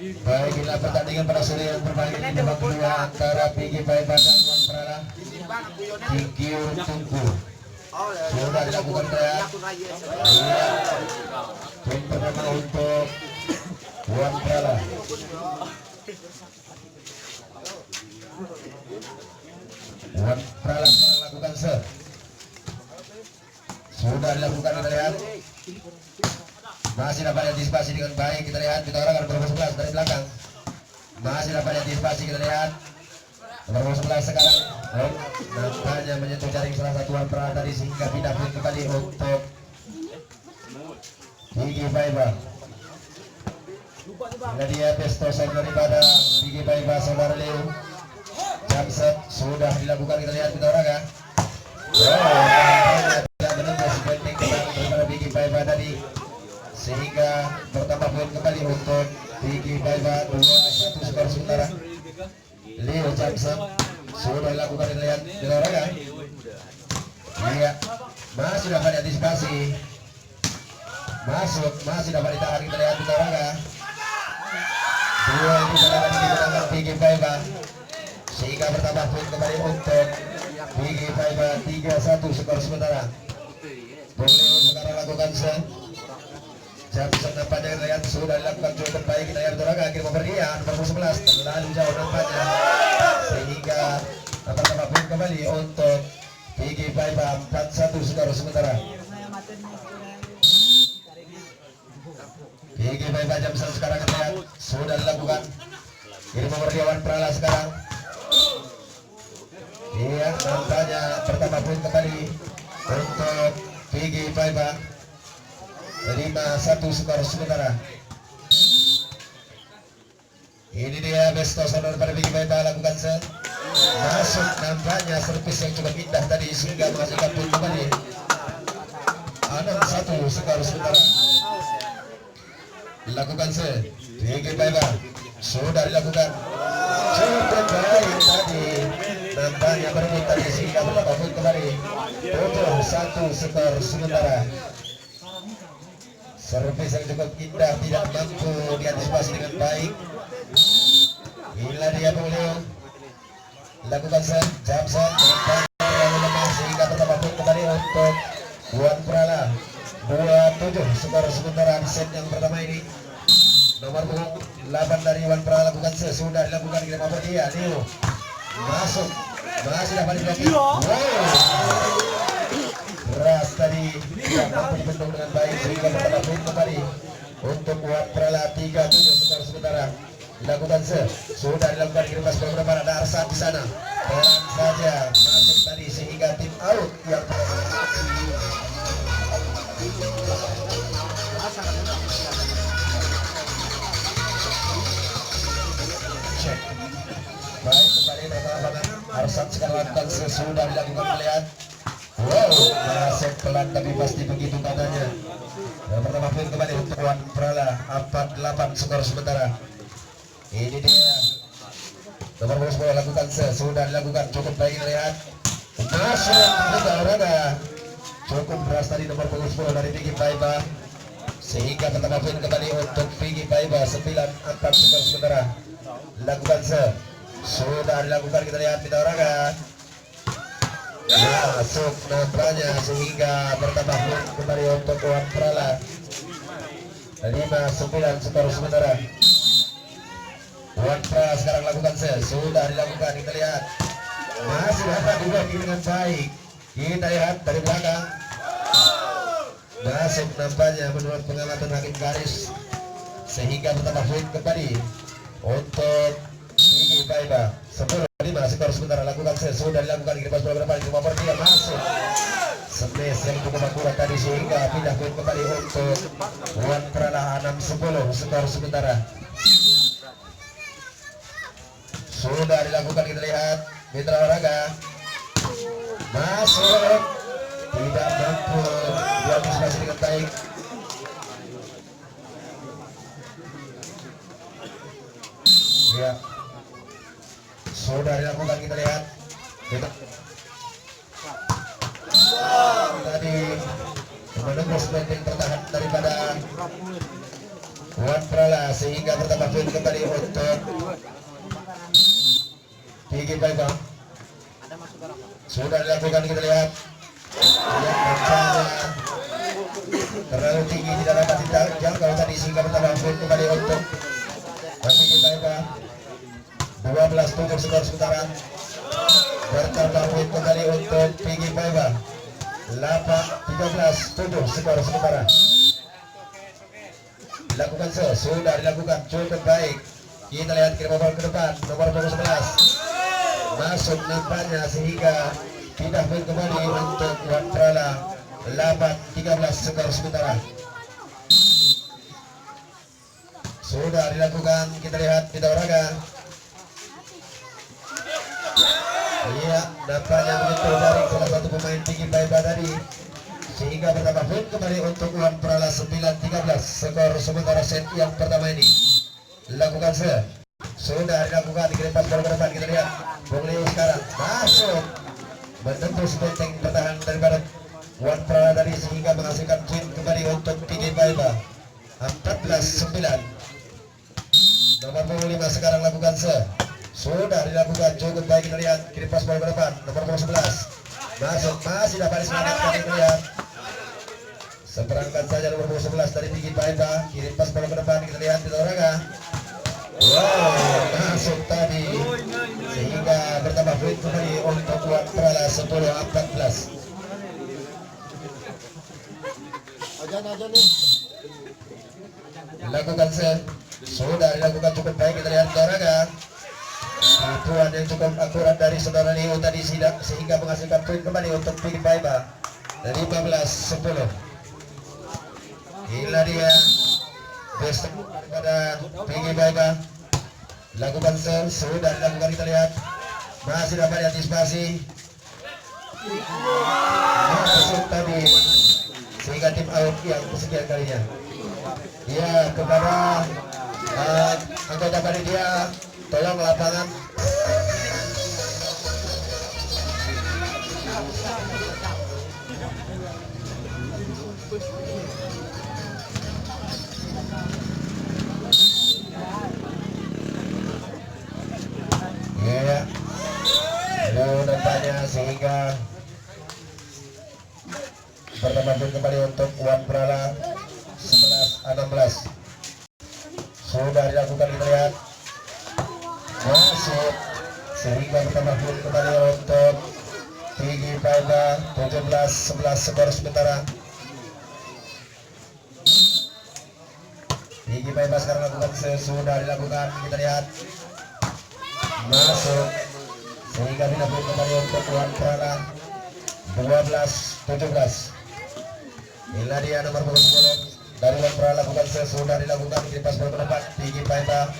Baiklah pertandingan pada sore yang bermain di babak kedua antara PG Paiba dan Wan Prala Tingkiu Tungku. Sudah dilakukan teriak. Poin pertama untuk Wan Prala. Wan Prala melakukan set. Sudah dilakukan, kita lihat. Masih dapat antisipasi dengan baik, kita lihat. Kita orang nomor 11 dari belakang. Masih dapat antisipasi, kita lihat. Nomor 11 sekarang nampaknya menyentuh jaring salah satu Wan Prala tadi sehingga pindah poin kembali untuk Gigi Paiba. Hingga dia pesto set daripada Gigi Paiba saudara Leo. Jamset sudah dilakukan, kita lihat kita orang ya. Tidak menembus penting daripada Gigi Paiba tadi sehingga bertambah poin kembali untuk Gigi Paiba 2-1 skor sementara. Leo Jamset sudah dilakukan, kita lihat kita orang ya. Iya, masih dapat antisipasi. Masih dapat ditahan, kita lihat kita orang ya. Dua ini dapat digunakan Gigi Paiba sehingga bertambah poin kembali untuk Gigi Paiba 3-1 skor sementara. Leo sekarang lakukan set. Jamset nampaknya kita lihat sudah dilakukan cukup baik, kita lihat orang akhir member dia nomor 11 terlalu jauh nampaknya sehingga tambah poin kembali untuk Gigi Paiba 4-1 skor sementara. Gigi Paiba Jamset sekarang kita lihat sudah dilakukan ini nomor dia Wan Prala sekarang. Iya, nampaknya bertambah poin kembali untuk Gigi Paiba 5-1 skor sementara. Ini dia besto saudara pada Gigi Paiba lakukan set. Masuk nampaknya servis yang cukup indah tadi sehingga menghasilkan poin kembali 6-1 skor sementara. Dilakukan set Gigi Paiba sudah dilakukan cukup baik tadi nampaknya berbeda tadi sehingga bertambah poin kembali 7-1 skor sementara. Servis yang cukup indah tidak mampu diantisipasi dengan baik. Inilah dia Leo lakukan set Jamset terlalu lemah sehingga bertambah poin kembali untuk Wan Prala 2-7 skor sementara di set yang pertama ini. Nomor 8 dari Wan Prala lakukan set sudah dilakukan kita mampu dia Leo masuk masih dapat diblokir. Keras tadi tidak mampu dibentuk dengan baik sehingga bertambah poin kembali untuk Wan Prala 3-7 skor sementara. Dilakukan set sudah dilakukan kirim pas beberapa ada Arsad di sana terang saja masuk tadi sehingga tim out yang cek baik kembali lapangan Arsad sekarang lakukan sesudah dilakukan melihat. Wow, masuk pelan tapi pasti begitu katanya. Yang pertama poin kembali untuk Wan Prala 4-8 skor sementara. Ini dia nomor 10 lakukan sudah dilakukan cukup baik lihat. Masuk juga olahraga cukup keras tadi nomor 10 dari Gigi Paiba sehingga pertama poin kembali untuk Gigi Paiba 9-4 skor sementara. Lakukan sudah dilakukan kita lihat kita olahraga. Masuk nampaknya sehingga bertambah poin kembali untuk Wan Prala 5-9 skor sementara. Wan Prala sekarang lakukan sudah dilakukan kita lihat masih dapat dibagi dengan baik. Kita lihat dari belakang masuk nampaknya menurut pengamatan hakim garis sehingga bertambah poin kembali untuk Gigi Paiba 10-5 skor sementara. Lakukan sudah dilakukan kirim pas beberapa di nomor dia masuk smash yang cukup akurat tadi sehingga pindah poin kembali untuk Wan Prala 6-10 skor sementara. Sudah dilakukan kita lihat mitra olahraga masuk tidak mampu diantisipasi dengan baik. Ya, sudah dilakukan kita lihat tadi menembus benteng pertahanan daripada Wan Prala sehingga bertambah poin kembali untuk Pigi Paiva. Sudah dilakukan, kita lihat yang mencanya terlalu tinggi, tidak dapat dijangkau tadi sehingga bertambah poin kembali untuk Pigi Paiva. 12-7 skor sementara, bertambah poin kembali untuk Pigi Paiva. 13-7 skor sementara. Dilakukan sudah dilakukan cukup baik. Kita lihat kirim bola ke depan nomor 11 masuk nampaknya sehingga tidak poin kembali untuk Wan Prala. 8-13 skor sementara. Sudah dilakukan, kita lihat di Dauraga. Iya, nampaknya begitu dari salah satu pemain Pigi Paiva tadi sehingga bertambah poin kembali untuk Wan Prala. 9-13 skor sementara set yang pertama ini. Lakukan sudah dilakukan, dikirim pas bola ke depan, kita lihat Bung Leo sekarang masuk menembus benteng pertahanan daripada Wan Prala tadi sehingga menghasilkan poin kembali untuk Pigi Paiva. 14-9. Nomor 5 sekarang lakukan sudah dilakukan cukup baik, kita lihat kirim pas bola ke depan nomor 11 masuk, masih dapat diselamatkan, kita lihat seberangkan saja nomor 11 dari Pigi Paiva, kirim pas bola ke depan, kita lihat di Dauraga. Wow, masuk tadi sehingga bertambah poin kembali untuk Wan Prala. 10-14. Dilakukan sudah dilakukan cukup baik, kita lihat Dauraga. Tuan yang cukup akurat dari saudara Leo tadi sehingga menghasilkan poin kembali untuk Pigi Paiva. 15-10. Inilah dia best daripada Pigi Paiva. Lakukan sudah dilakukan, kita lihat masih dapat diantisipasi, masuk tadi sehingga tim out yang kesekian kalinya. Ya, kepada anggota panitia tolong lapangan ya, nampaknya sehingga bertambah poin kembali untuk Wan Prala. 11-16. Sudah dilakukan, kita lihat masuk sehingga bertambah poin kembali untuk Pigi Paiva. 17-11 skor sementara. Pigi Paiva sekarang lakukan sudah dilakukan, kita lihat masuk sehingga tidak poin kembali untuk Wan Prala. 12-17. Inilah dia nomor 10 dari Wan Prala, lakukan sudah dilakukan, kirim pas bola ke depan. Pigi Paiva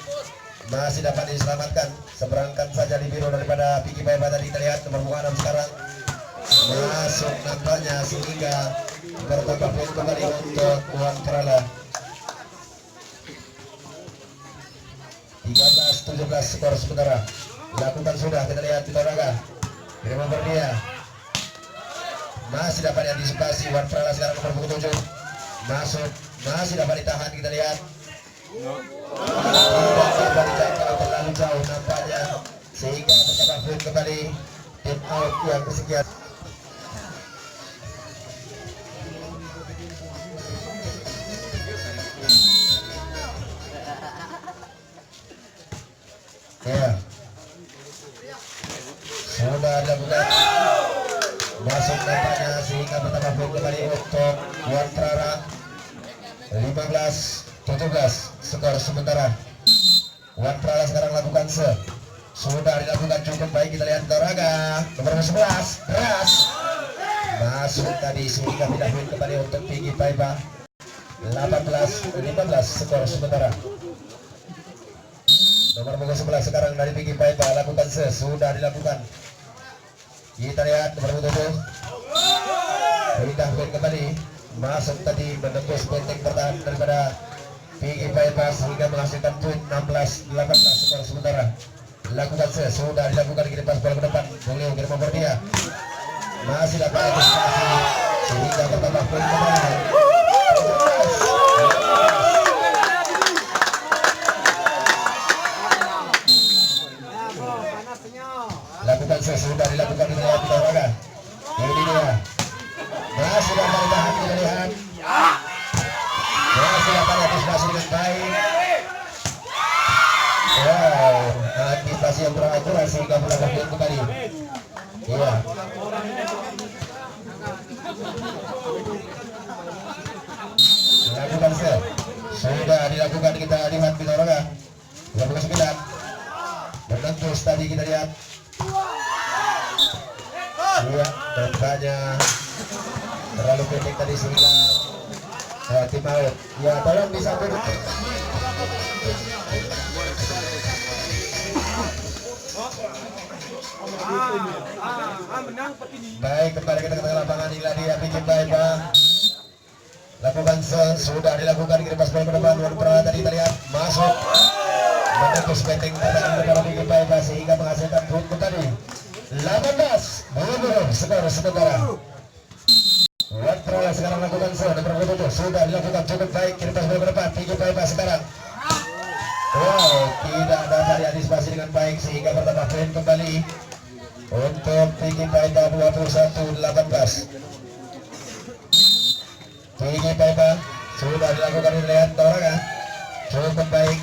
masih dapat diselamatkan, seberangkan saja di biru daripada Pigi Paiva tadi, kita lihat nomor 6 sekarang masuk nampaknya sehingga bertambah poin kembali untuk Wan Prala. 13-17 skor sementara. Lakukan sudah, kita lihat di Dauraga. Kirim nomor dia masih dapat diantisipasi. Wan Prala sekarang nomor 7 masuk, masih dapat ditahan, kita lihat tidak dapat dijangkau terlalu jauh nampaknya sehingga bertambah poin kembali tim out yang kesekian. Ya, sudah dilakukan masuk nampaknya sehingga bertambah poin kembali untuk Wan Prala. 15-17 skor sementara. Wan Prala sekarang lakukan sudah dilakukan cukup baik, kita lihat Dauraga nomor 11 beras masuk tadi sehingga tidak poin kembali untuk Pigi Paiva. 18-15 skor sementara. Nomor 11 sekarang dari Pigi Paiva, lakukan sudah dilakukan, kita lihat nomor 7 pindah poin kembali, masuk tadi menembus benteng pertahanan daripada Pigi Paiva sehingga menghasilkan poin. 16-18 skor sementara. Lakukan sudah dilakukan, kirim pas bola ke depan, boleh kirim nomor dia masih dapat antisipasi sehingga bertambah poin kembali. antisipasi dengan baik. Wow, antisipasi yang kurang akurat sehingga bola bagian kembali. Iya. Dilakukan set. Sudah dilakukan, kita lihat di Toraga. 29. Menembus tadi kita lihat. Iya, tampaknya terlalu pendek tadi sehingga tim out. Ya, tolong disambut. Baik, kembali kita ke tengah lapangan. Inilah dia bikin baik, Bang. Lakukan sudah dilakukan, kirim pas bola ke depan. Pernah tadi kita lihat masuk menembus betting pertahanan kepada bikin baik, Bang, sehingga menghasilkan poin tadi 18 belum skor sementara. Watrala sekarang lakukan sudah dilakukan cukup baik, kirim pas bola ke depan. Bikin baik, Bang, sekarang. Wow, tidak dapat diantisipasi dengan baik sehingga bertambah poin kembali untuk Tinggi Paipa 21-18. Tinggi Paipa sudah dilakukan oleh Toraga, cukup baik,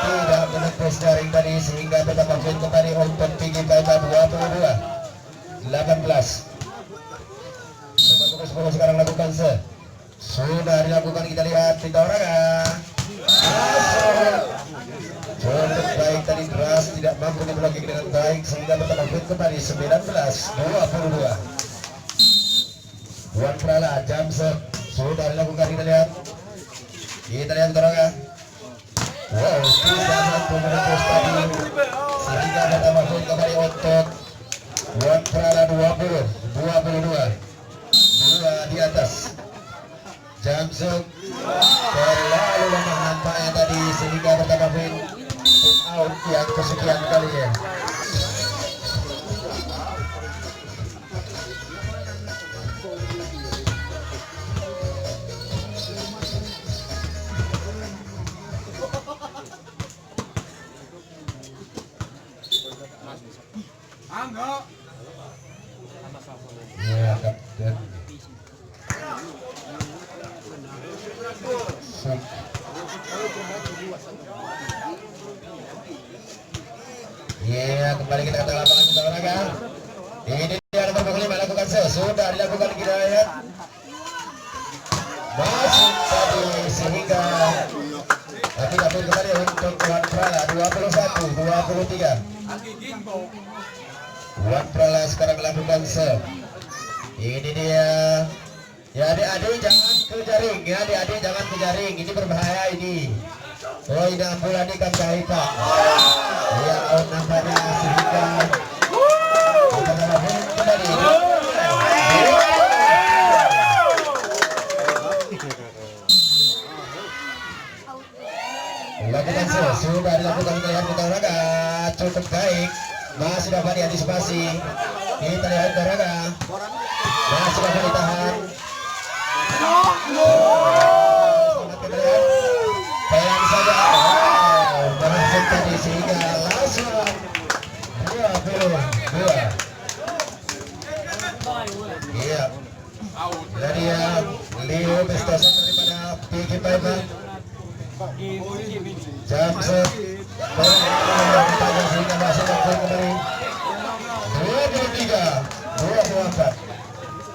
tidak menembus jaring tadi sehingga bertambah poin kembali untuk Tinggi Paipa 22-18. Nomor 10 sekarang lakukan sudah dilakukan, kita lihat di Toraga. Cukup baik tadi, keras tidak mampu diblocking dengan baik sehingga bertambah poin kembali 19-22. Wan Prala jam sudah dilakukan, kita lihat Toraga. Wow, tidak mampu menembus tadi sehingga bertambah poin kembali untuk Wan Prala 20-22. 2 di atas. Jamsuk terlalu lemah nampaknya tadi sehingga bertambah poin out yang kesekian kali ya. Ya, Kapten. Ya, kembali kita ke lapangan Toraga. Ini dia nomor 5 lakukan sudah dilakukan, kita lihat masuk tadi sehingga tidak pun kembali untuk Wan Prala 21-23. Wan Prala sekarang lakukan ini dia. Ya, adik-adik jangan ke jaring, ya adik-adik jangan ke jaring, ini berbahaya ini. Oh, ini ambulan ikan Paipa. Ya, out nampaknya sehingga kembali. Lakukan sudah dilakukan oleh Toraga, cukup baik, masih dapat diantisipasi. Kita lihat Toraga masih dapat ditahan. Pelan saja, berhasil tadi sehingga langsung 22. Iya, jadi ya Leo Bestosan daripada Tinggi Paipa. Jamsuk sehingga masih dapat kembali 23-24.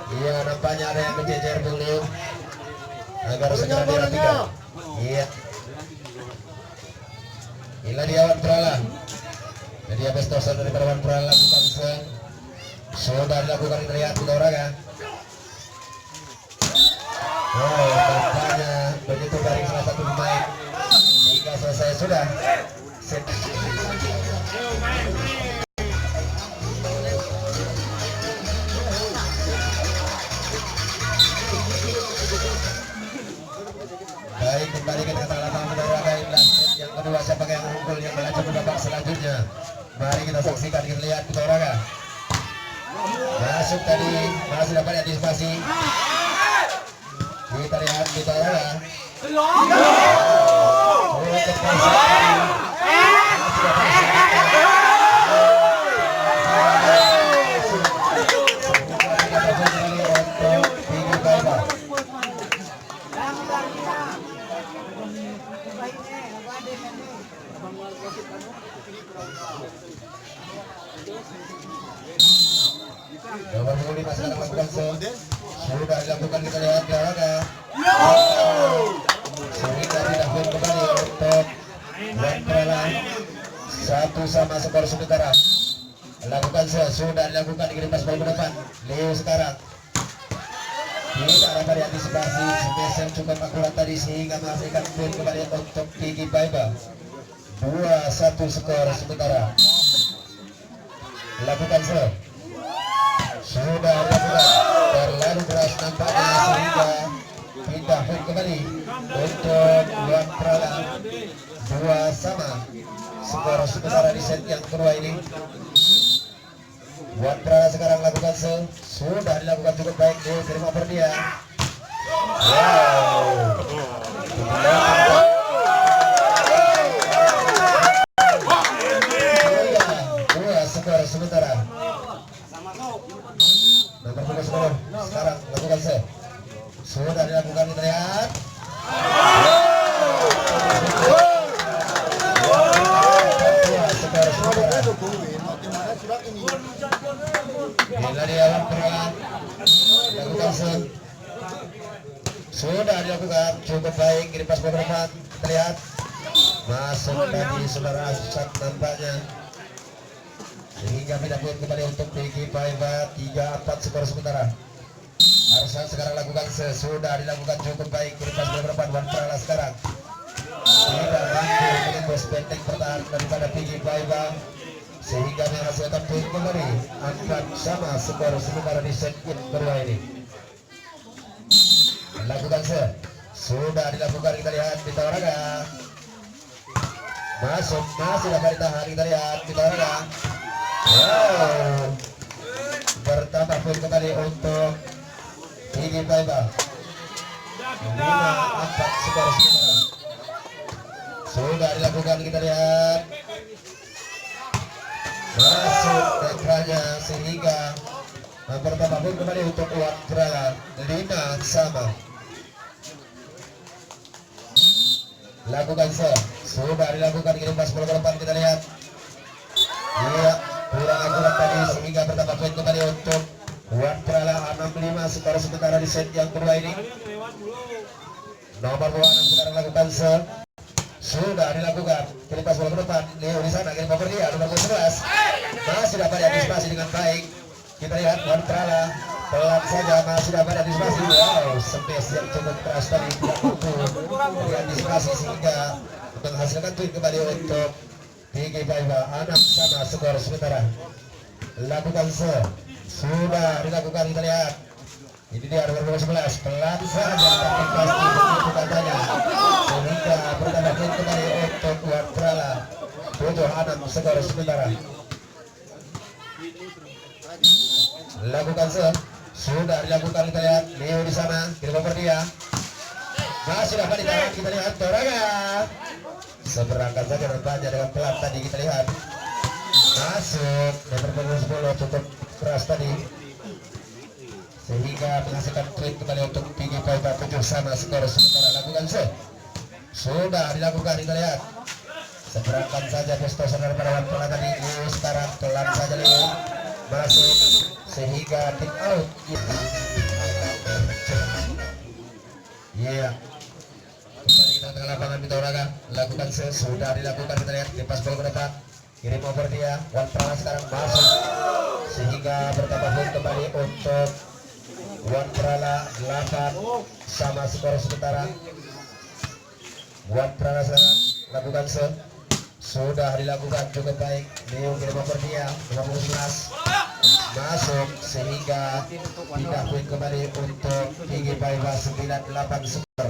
Iya, nampaknya ada yang menjejer Bung Leo agar segera dirapikan. Iya, inilah dia Wan Prala. Jadi ya Bestosan daripada Wan Prala lakukan sudah dilakukan, terlihat di Toraga. Oh, nampaknya begitu garing salah satu pemain hingga selesai sudah. Baik, kembali ke tengah lapangan Toraga. Yang kedua, siapa yang unggul yang melaju ke babak selanjutnya? Mari kita saksikan, kita lihat di Toraga. Masuk tadi, masih dapat antisipasi. Kita lihat di Toraga. Nomor 5 sekarang lakukan sudah dilakukan, kita lihat di olahraga sehingga tidak poin kembali untuk Wanprala. 1-1 skor sementara. Lakukan sudah dilakukan di pas ball ke depan. Leo sekarang tidak dapat diantisipasi, space yang cukup akurat tadi sehingga menghasilkan poin kembali untuk Piggy Baiba. 2-1 skor sementara. Lakukan sudah dilakukan, terlalu keras nampaknya sehingga pindah poin kembali untuk Wanprala. 2-2 skor sementara di set yang kedua ini. Wanprala sekarang lakukan sudah dilakukan cukup baik di terima per dia. Wow. Dua skor sementara. Nomor 10 sekarang lakukan sudah dilakukan, kita lihat. Bila dia lakukan sudah dilakukan cukup baik di pas ke depan, kita lihat masuk tadi saudara Asad nampaknya sehingga tidak poin kembali untuk Piggy Baiba. 3-4 skor sementara. Arsan sekarang lakukan sudah dilakukan cukup baik di pas ke depan. Wanprala sekarang tidak mampu menembus benteng pertahanan daripada Piggy Baiba sehingga menghasilkan poin kembali. 4-4 skor sementara di set kedua ini. Lakukan sudah dilakukan, kita lihat di olahraga masuk, masih dapat ditahan, kita lihat di olahraga. Wow, bertambah poin kembali untuk Piggy Baiba. 5-4 skor sementara. Sudah dilakukan, kita lihat masuk netranya sehingga bertambah poin kembali untuk Wanprala. 5-5. Lakukan sudah dilakukan, kirim pas bola ke depan, kita lihat. Iya, kurang akurat tadi sehingga bertambah poin kembali untuk Wanprala. 6-5 skor sementara di set yang kedua ini. Nomor 26 sekarang lakukan sudah dilakukan, kirim pas bola ke depan. Leo di sana, kirim over dia. Nomor 11 masih dapat diantisipasi dengan baik. Kita lihat Wanprala pelan saja masih dapat diantisipasi. Wow, space yang cukup keras tadi tidak mampu diantisipasi sehingga menghasilkan poin kembali untuk Piggy Baiba. 6-6 skor sementara. Lakukan sudah dilakukan, kita lihat. Ini dia nomor 11 pelan saja tapi pasti begitu katanya sehingga bertambah poin kembali untuk Wanprala. 7-6 skor sementara. Lakukan sudah dilakukan, kita lihat. Leo di sana, kirim over dia. Masih dapat ditahan, kita lihat olahraga. Seberangkat saja nampaknya dengan pelan tadi, kita lihat. Masuk nomor 10 cukup keras tadi sehingga menghasilkan poin kembali untuk Piggy Baiba. 7-7 skor sementara. Lakukan sudah dilakukan, kita lihat. Seberangkat saja Bestosan daripada Wanprala tadi. Leo sekarang pelan saja Leo masuk sehingga tim out. Iya, kembali kita tengah lapangan minta olahraga. Lakukan sudah dilakukan, kita lihat. Lepas bola ke depan, kirim over dia. Wanprala sekarang masuk sehingga bertambah poin kembali untuk Wanprala. 8-8 skor sementara. Wanprala sekarang lakukan sudah dilakukan cukup baik. Leo kirim over dia. Nomor 11 masuk sehingga tidak poin kembali untuk Piggy Baiba. 9-8 skor.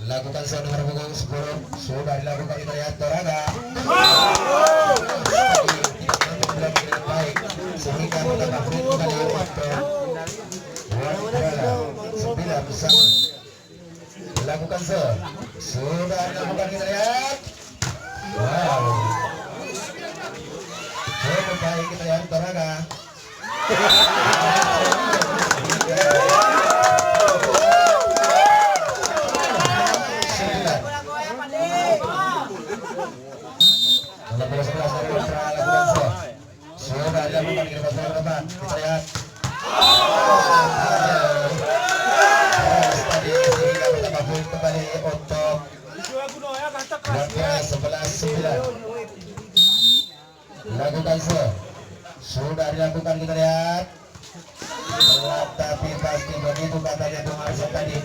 Lakukan nomor punggung 10 sudah dilakukan, kita lihat olahraga. Tidak baik sehingga bertambah poin kembali untuk Wanprala. 9-9. Lakukan sudah dilakukan, kita lihat. Wow, cukup baik, kita lihat olahraga. Lakukan sudah dilakukan, kita lihat. Tapi pasti begitu katanya Bung Arsyad tadi,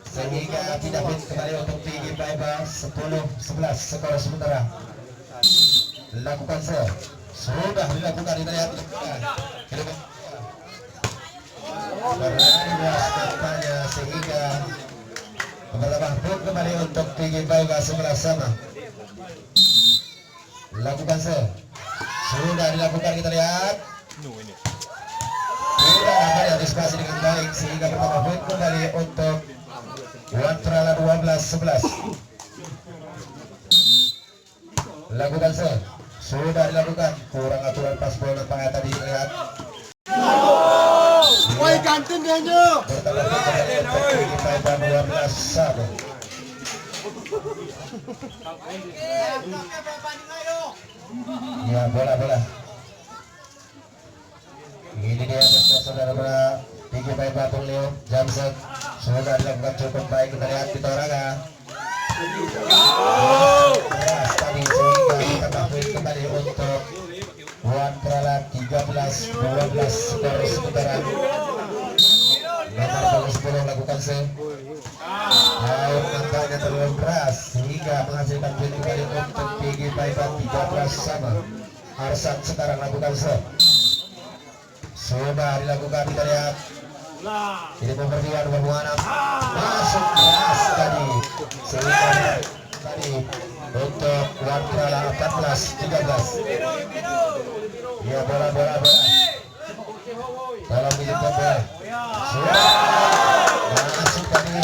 sehingga tidak fit kembali untuk tinggi Paiba 10-11 skor sementara. Lakukan sudah dilakukan, kita lihat. Berlari katanya sehingga kembali untuk tinggi Paiba 11 sama. Lakukan sudah dilakukan, kita lihat. Tidak dapat antisipasi dengan baik sehingga pertama poin kembali untuk Wantrala 12-11. Lakukan sudah dilakukan, kurang aturan pas bola nampaknya tadi, lihat. Woi kantin dia nyo. Pertama kembali untuk kita 12-1. Ya, bola. Ini dia saudara-saudara tinggi baik Batu Leo Jamset sudah dilakukan cukup baik, kita lihat di Toraga. Tadi sehingga kita kembali untuk Wantrala 13-12 skor sementara. Nomor 10 lakukan nampaknya terlalu keras sehingga menghasilkan poin kembali untuk tinggi baik 13 sama. Arsan sekarang lakukan sudah dilakukan, kita lihat. Ini pemberdian berbuana masuk keras tadi sehingga tadi untuk Wantrala 14-13. Ya, bola dalam bilik bola sudah masuk tadi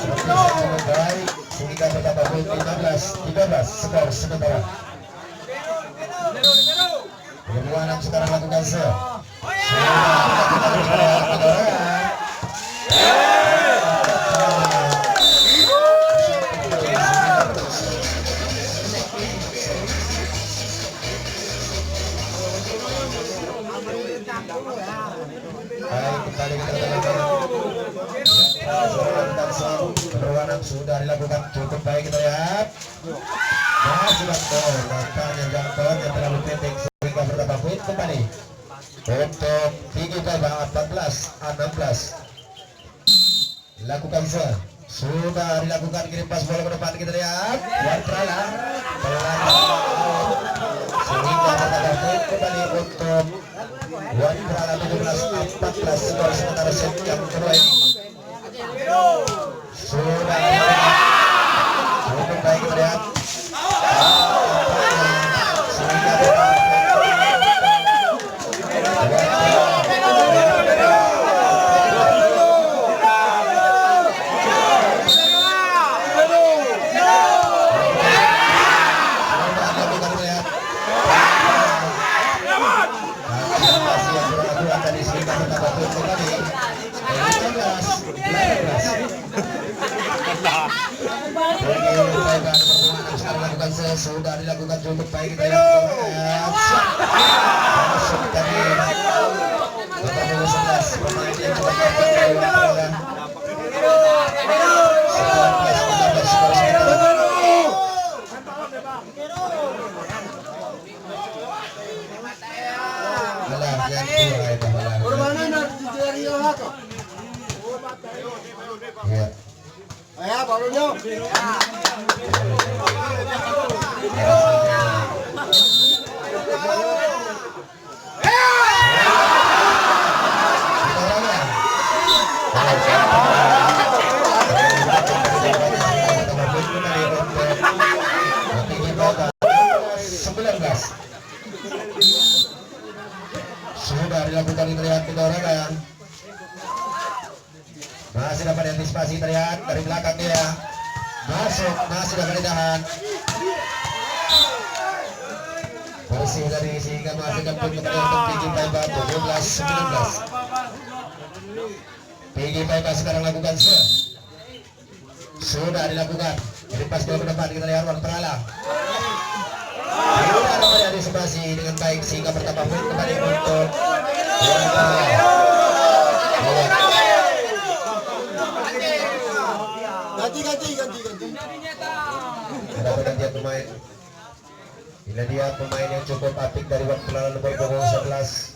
seperti sangat baik sehingga bertambah poin 15-13 skor sementara. Berbuana sekarang lakukan sudah dilakukan cukup baik, kita lihat. Masih jangkau, makanya jangkauan yang terlalu pendek sehingga bertambah poin kembali untuk tinggi Paiba 14-16. Lakukan sudah dilakukan, kirim pas bola ke depan, kita lihat. Wantrala sehingga bertambah poin kembali untuk Wantrala 17-14 skor sementara set yang kedua ini. Sudah cukup baik, kita lihat. Sudah dilakukan cukup baik, kita lihat. Masuk tadi nomor 11 pemain yang coba sudah dilakukan, terlihat kita orang ya. Masih dapat antisipasi, terlihat dari belakang dia masuk, masih dapat ditahan. Bersih dari sehingga menghasilkan poin kembali untuk tinggi Paiba 17-19. Tinggi Paiba sekarang lakukan sudah dilakukan. Jadi pas ke depan, kita lihat Wantrala. Sudah dapat antisipasi dengan baik sehingga bertambah poin kembali untuk Wantrala. Ganti. Ada pergantian pemain. Ini dia pemain yang cukup apik dari waktu lalu nomor punggung 11.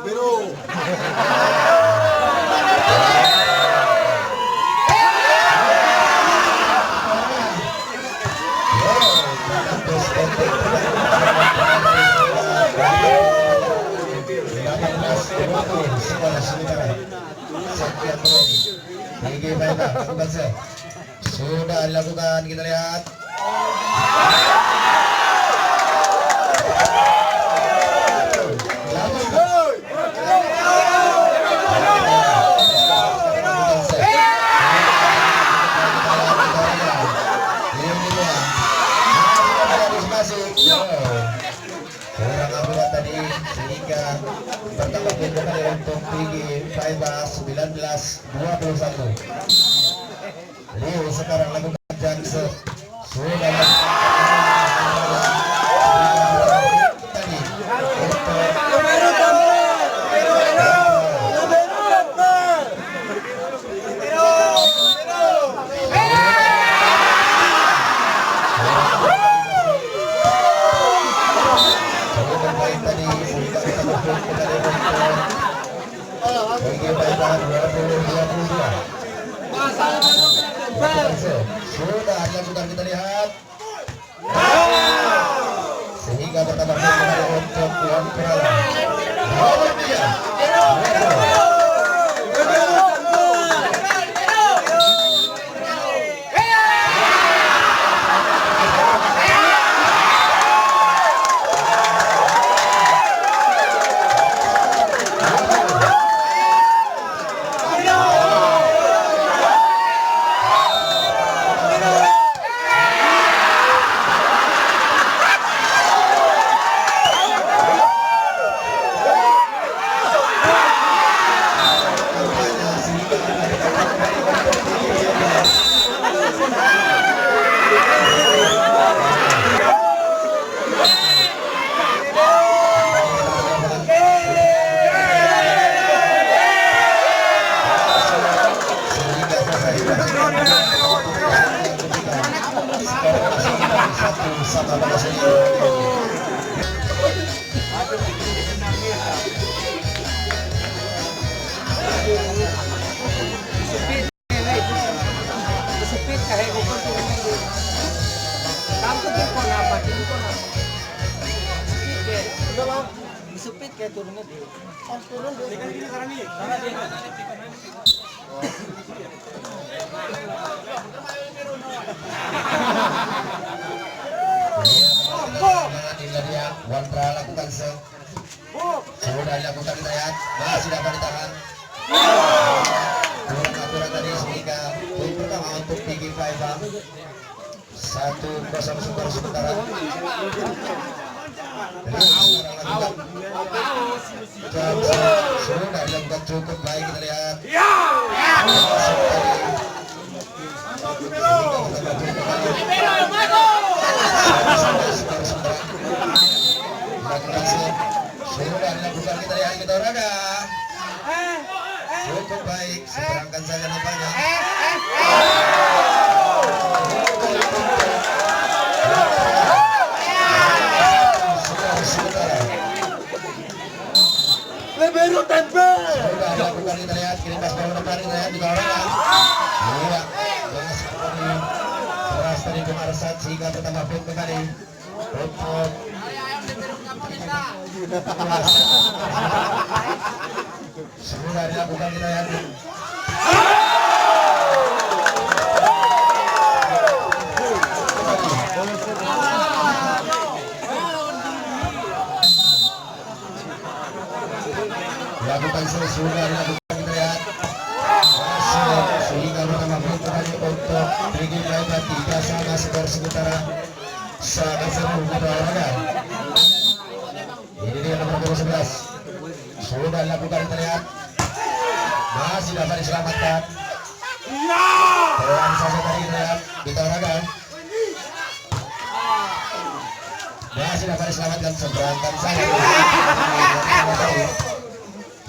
Biru. Sudah dilakukan, kita lihat. Kurang akurat tadi sehingga bertambah kembali untuk Pigi Faiba 19-21. Leo sekarang lakukan jangse sudah tadi sudah dilakukan, kita lihat sehingga bertambah kembali untuk Tuan Purala. Supit kayak turunnya di. Turun di sekarang nih. Wandra lakukan sudah dilakukan, kita lihat masih dapat ditahan. Kurang akurat tadi sehingga poin pertama untuk Pigi Faiba 1-0 skor sementara. Sudah dilakukan cukup baik, kita lihat. Sudah dilakukan, kita lihat, kita Oraga cukup baik, seberangkan saja nampaknya. Biru tempel. Sudah dilakukan, kita lihat, kirim pas ke depan, kita lihat, kita Oraga. Iya, dengan seperti keras tadi Kumar Sat sehingga bertambah poin kembali untuk sudah dilakukan, kita lihat. Lakukan sudah dilakukan, kita lihat. Sehingga bertambah poin kembali untuk Pigi Faiba 3-sama skor sementara. Sangat seru kita Oraga. Ini dia nomor 11. Sudah dilakukan, kita lihat. Masih dapat diselamatkan. Pelan saja tadi, kita lihat. Kita Oraga. Masih dapat diselamatkan, seberangkan saja.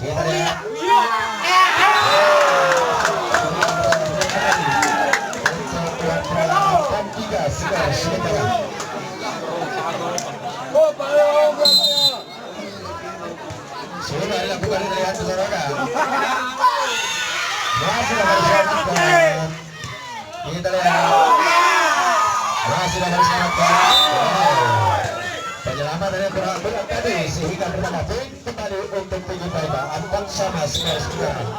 Kita lihat. Untuk Tuan Purala 3 skor sementara. Masih dapat diselamatkan. Kita lihat. Masih dapat diselamatkan. Penyelamat dari kurang berat tadi sehingga pertama poin kembali untuk PG Paiba. Angkat sama skor sekarang.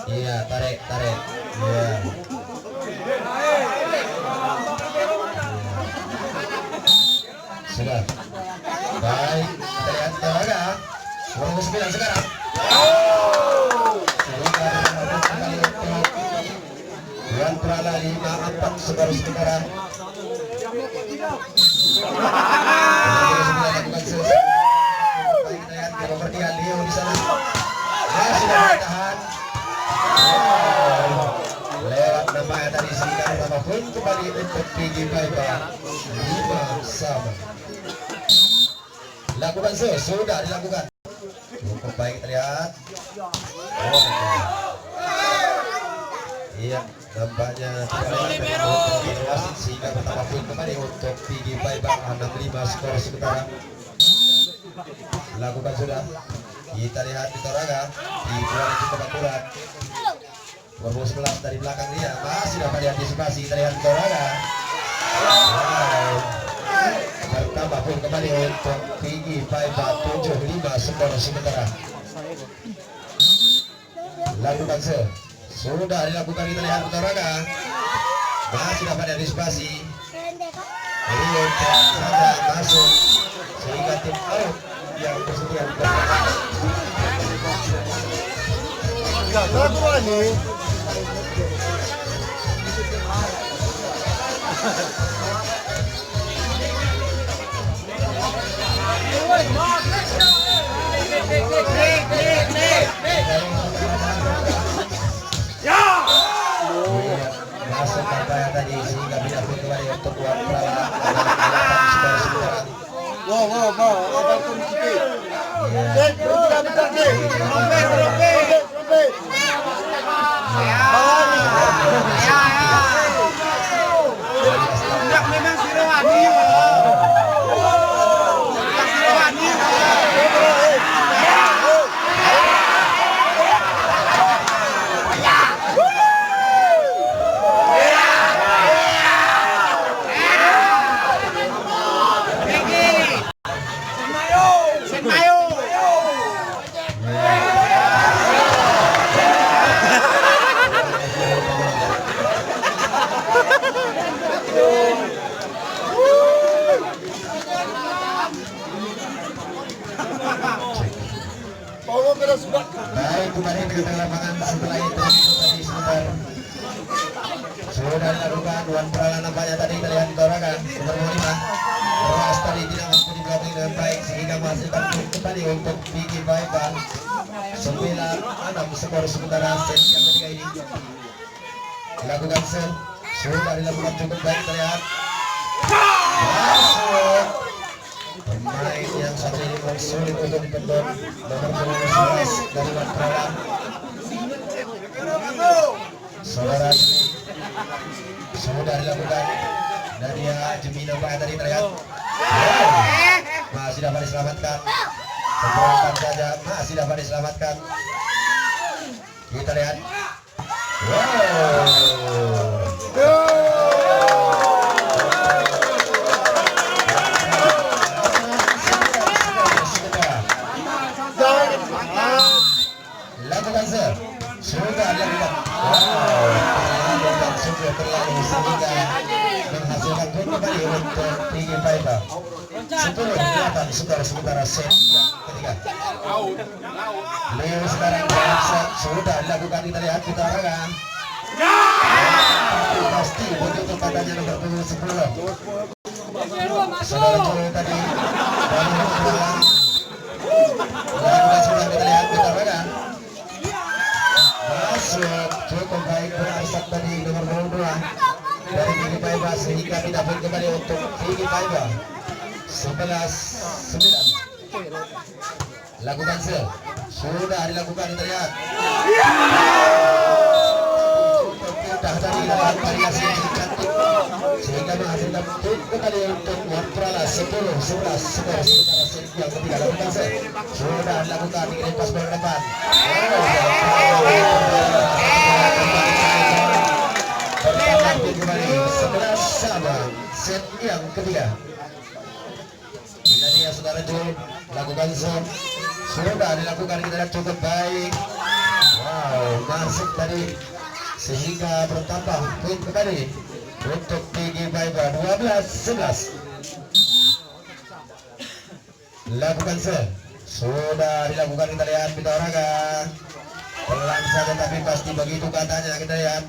Iya, tarik. Iya. Sudah. Baik, kita lihat Telaga. Nomor 9 sekarang. Sehingga kembali untuk Tuan Prala 5-4 skor sekarang. Leo di sana masih bertahan. Lewat nampaknya tadi sehingga pertama poin kembali untuk PG Paiba 5-sama. Lakukan sudah dilakukan. Cukup baik terlihat. Iya, nampaknya wasit sehingga pertama poin kembali untuk PG Paiba 6-5 skor sementara. Lakukan sudah. Kita lihat di Toraga di luar cukup akurat. Nomor 11 dari belakang dia masih dapat diantisipasi. Kita lihat di Toraga. Pertama poin kembali untuk PG Paiba 7-5 skor sementara. Lakukan sudah dilakukan. Kita lihat di Toraga masih dapat diantisipasi. Rio saja masuk sehingga tim out yang bersedia. Masuk kampanye tadi sehingga tidak pun kembali untuk Tuan Prala. Wow, apa pun sedikit. Memang si Rohani. Baik, kembali ke lapangan setelah itu tadi sebentar sudah dilakukan. Tuan Prala nampaknya tadi terlihat Toraga nomor 5 Ras tadi tidak mampu diblocking dengan baik sehingga menghasilkan poin kembali untuk PG Paiba 9-6 skor sementara set yang ketiga ini. Dilakukan sudah dilakukan cukup baik terlihat masuk. Pemain yang satu ini sulit untuk dipendot nomor 12 dari Tuan Prala. Saudara sudah dilakukan Nadia Jemina Pak tadi terlihat masih dapat diselamatkan. Seberangkan saja masih dapat diselamatkan. Kita lihat. Lakukan sudah dilakukan. Sudah terlalu sehingga menghasilkan gol kembali untuk PG Paiba 10-8 skor sementara set yang ketiga. Leo sekarang sudah dilakukan. Kita lihat kita arahkan. Pasti begitu katanya nomor 10. Saudara Joe tadi lakukan sudah. Kita lihat kita arahkan. Masuk cukup baik berasap dari nomor 2 dari PG Paiba sehingga tidak pun kembali untuk PG Paiba 11-9. Lakukan sudah dilakukan. Kita lihat sudah tadi dalam variasi yang cantik sehingga menghasilkan mendapatkan poin kembali untuk Waprala 10-11 skor sementara set yang ketiga lakukan set sudah dilakukan di pas bola depan. Bertahan kembali 11 sama set yang ketiga. Ini dia saudara Jul lakukan set sudah dilakukan kita lihat cukup baik. Wow, masuk tadi sehingga bertambah poin kembali untuk PG Fiber 12-11. Lakukan set sudah dilakukan kita lihat Pita Oraga pelan saja tapi pasti begitu katanya kita lihat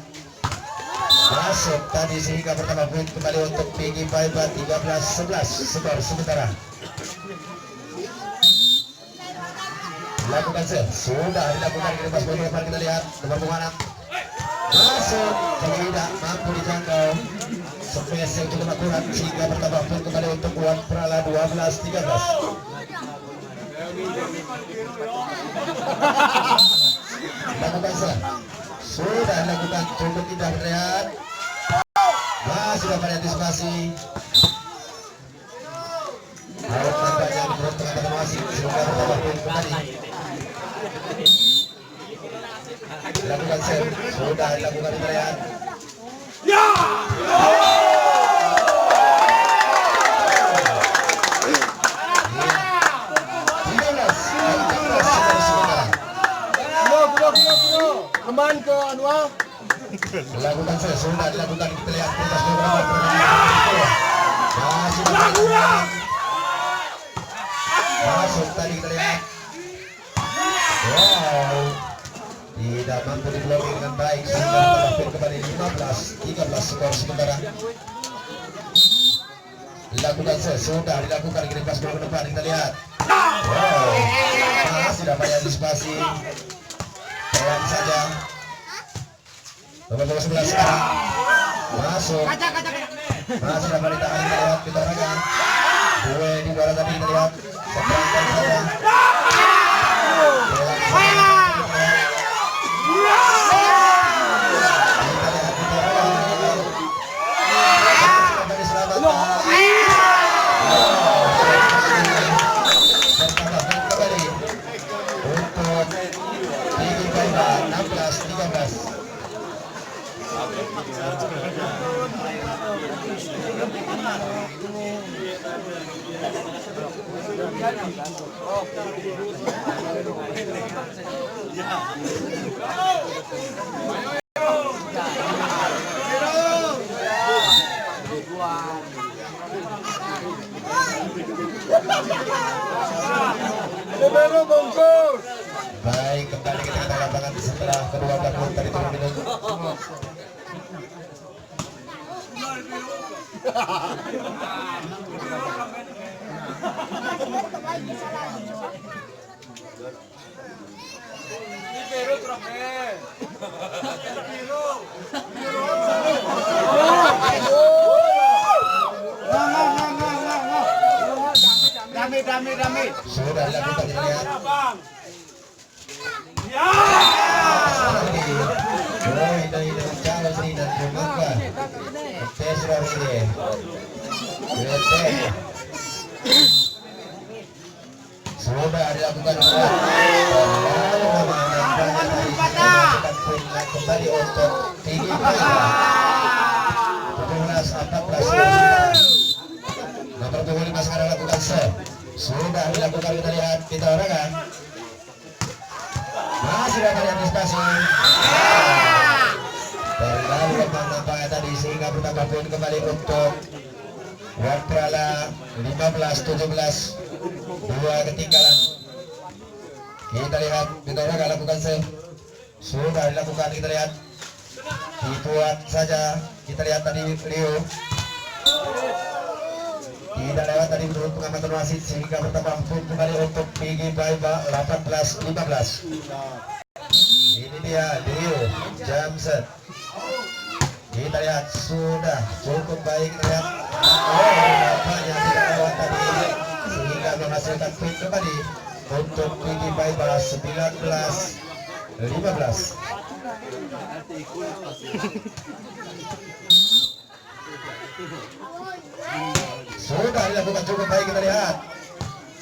masuk tadi sehingga bertambah poin kembali untuk PG Fiber 13-11 skor sementara. Lakukan set sudah dilakukan di pas bola depan kita lihat nomor punggung masuk tidak mampu dijangkau spesial cukup akurat sehingga bertambah poin kembali untuk Wan Prala 12-13. Lakukan set sudah dilakukan cukup indah terlihat masih dapat antisipasi harus nampaknya menurut teman-teman wasit sehingga bertambah poin kembali. Lakukan set sudah dilakukan terlihat Teman ke Anwar. Lakukan set sudah dilakukan terlihat pintas beberapa masih masuk tadi terlihat wow tidak mampu diblokir dengan baik sehingga terdapat kembali 15-13 skor sementara. Lakukan set sudah dilakukan kirim pas bola ke depan kita lihat wow masih dapat antisipasi pelan saja nomor 11 sekarang masuk masih dapat ditahan kita lihat Pita Oraga gue di bola tadi kita lihat seperangkan saja baik kembali kita ke lapangan setelah kedua gabung tadi turun minum. Dami. Sudah dilakukan terlihat. Sudah dilakukan kembali untuk tinggi 17-14 nomor 25 sekarang lakukan set sudah dilakukan kita lihat Pita Oraga masih dapat antisipasi terlalu lemah nampaknya tadi sehingga bertambah poin kembali untuk Wan Prala 15-17 dua ketinggalan. Kita lihat Pita Oraga lakukan set sudah dilakukan kita lihat dibuat saja kita lihat tadi Rio tidak lewat tadi menurut pengamatan wasit sehingga bertambah poin kembali untuk PG Fiber 18-15. Ini dia Rio jam set kita lihat sudah cukup baik kita lihat nampaknya tidak lewat tadi sehingga menghasilkan poin kembali untuk PG Fiber 19-15. Sudah dilakukan cukup baik, kita lihat.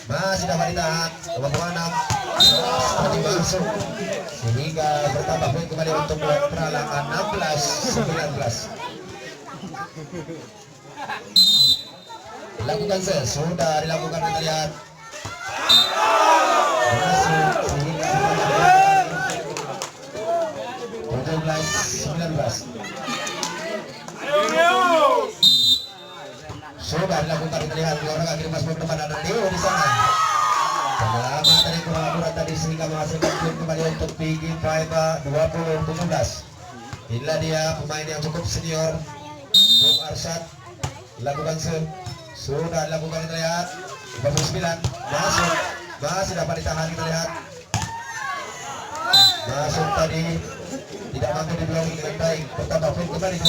Masih dapat ditahan. Nomor 6 tadi masuk sehingga bertambah poin kembali untuk Watrala 16-19. Dilakukan sudah dilakukan, kita lihat. Masuk sehingga 17-19. Sudah dilakukan, kita lihat. Dua orang akhirnya masuk depan, ada Leo di sana. Selamat dari Pura-Pura tadi sehingga menghasilkan poin kembali untuk Pigi Praiba 20-17. Inilah dia pemain yang cukup senior, Bung Arsyad. Lakukan sudah dilakukan, kita lihat. 49 masuk, masih dapat ditahan, kita lihat. Masuk tadi tidak mampu di blocking dengan baik. Bertambah poin kembali